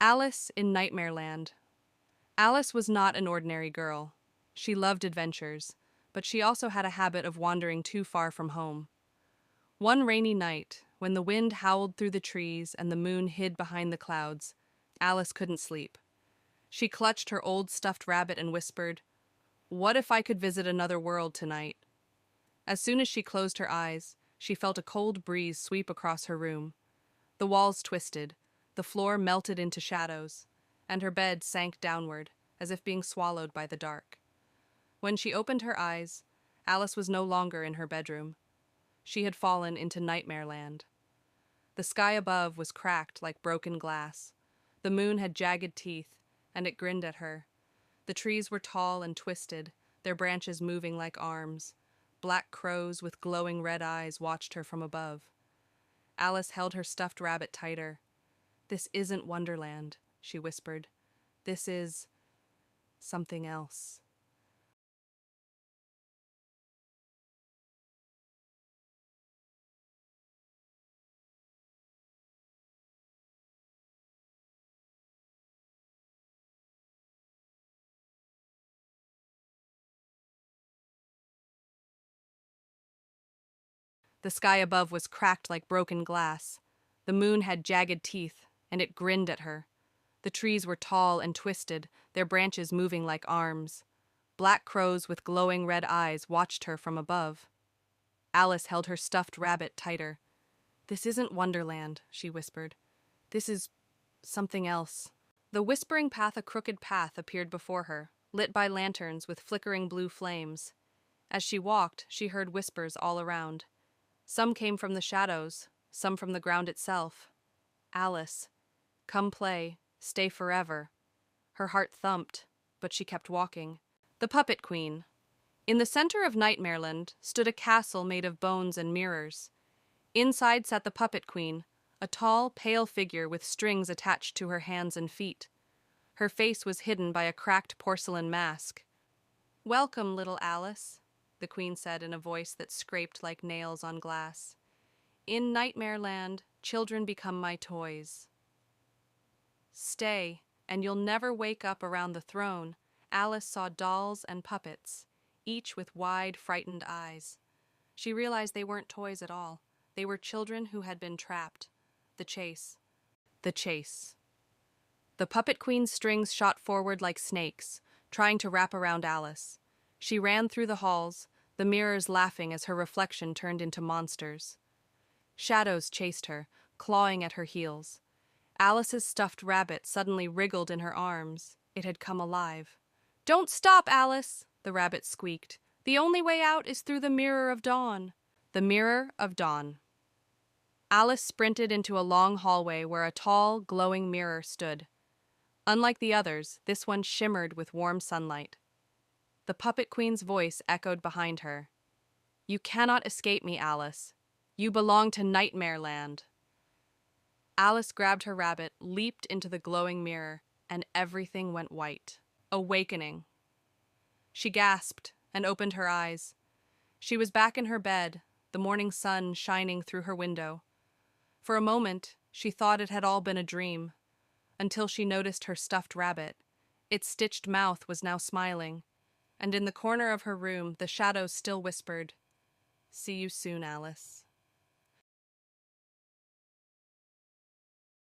Alice in Nightmare Land. Alice was not an ordinary girl. She loved adventures, but she also had a habit of wandering too far from home. One rainy night, when the wind howled through the trees and the moon hid behind the clouds, Alice couldn't sleep. She clutched her old stuffed rabbit and whispered, "What if I could visit another world tonight?" As soon as she closed her eyes, she felt a cold breeze sweep across her room. The walls twisted, the floor melted into shadows, and her bed sank downward, as if being swallowed by the dark. When she opened her eyes, Alice was no longer in her bedroom. She had fallen into Nightmare Land. The sky above was cracked like broken glass. The moon had jagged teeth, and it grinned at her. The trees were tall and twisted, their branches moving like arms. Black crows with glowing red eyes watched her from above. Alice held her stuffed rabbit tighter. "This isn't Wonderland," she whispered. "This is something else." The sky above was cracked like broken glass. The moon had jagged teeth, and it grinned at her. The trees were tall and twisted, their branches moving like arms. Black crows with glowing red eyes watched her from above. Alice held her stuffed rabbit tighter. "This isn't Wonderland," she whispered. "This is something else." The whispering path, a crooked path, appeared before her, lit by lanterns with flickering blue flames. As she walked, she heard whispers all around. Some came from the shadows, some from the ground itself. "Alice, come play, stay forever." Her heart thumped, but she kept walking. The Puppet Queen. In the center of Nightmareland stood a castle made of bones and mirrors. Inside sat the Puppet Queen, a tall, pale figure with strings attached to her hands and feet. Her face was hidden by a cracked porcelain mask. "Welcome, little Alice," the Queen said in a voice that scraped like nails on glass. "In Nightmareland, children become my toys. Stay, and you'll never wake up around the throne." Alice saw dolls and puppets, each with wide, frightened eyes. She realized they weren't toys at all. They were children who had been trapped. The chase. The chase. The Puppet Queen's strings shot forward like snakes, trying to wrap around Alice. She ran through the halls, the mirrors laughing as her reflection turned into monsters. Shadows chased her, clawing at her heels. Alice's stuffed rabbit suddenly wriggled in her arms. It had come alive. "Don't stop, Alice!" the rabbit squeaked. "The only way out is through the Mirror of Dawn." The Mirror of Dawn. Alice sprinted into a long hallway where a tall, glowing mirror stood. Unlike the others, this one shimmered with warm sunlight. The Puppet Queen's voice echoed behind her. "You cannot escape me, Alice. You belong to Nightmare Land." Alice grabbed her rabbit, leaped into the glowing mirror, and everything went white. Awakening. She gasped and opened her eyes. She was back in her bed, the morning sun shining through her window. For a moment, she thought it had all been a dream, until she noticed her stuffed rabbit. Its stitched mouth was now smiling, and in the corner of her room, the shadows still whispered, "See you soon, Alice."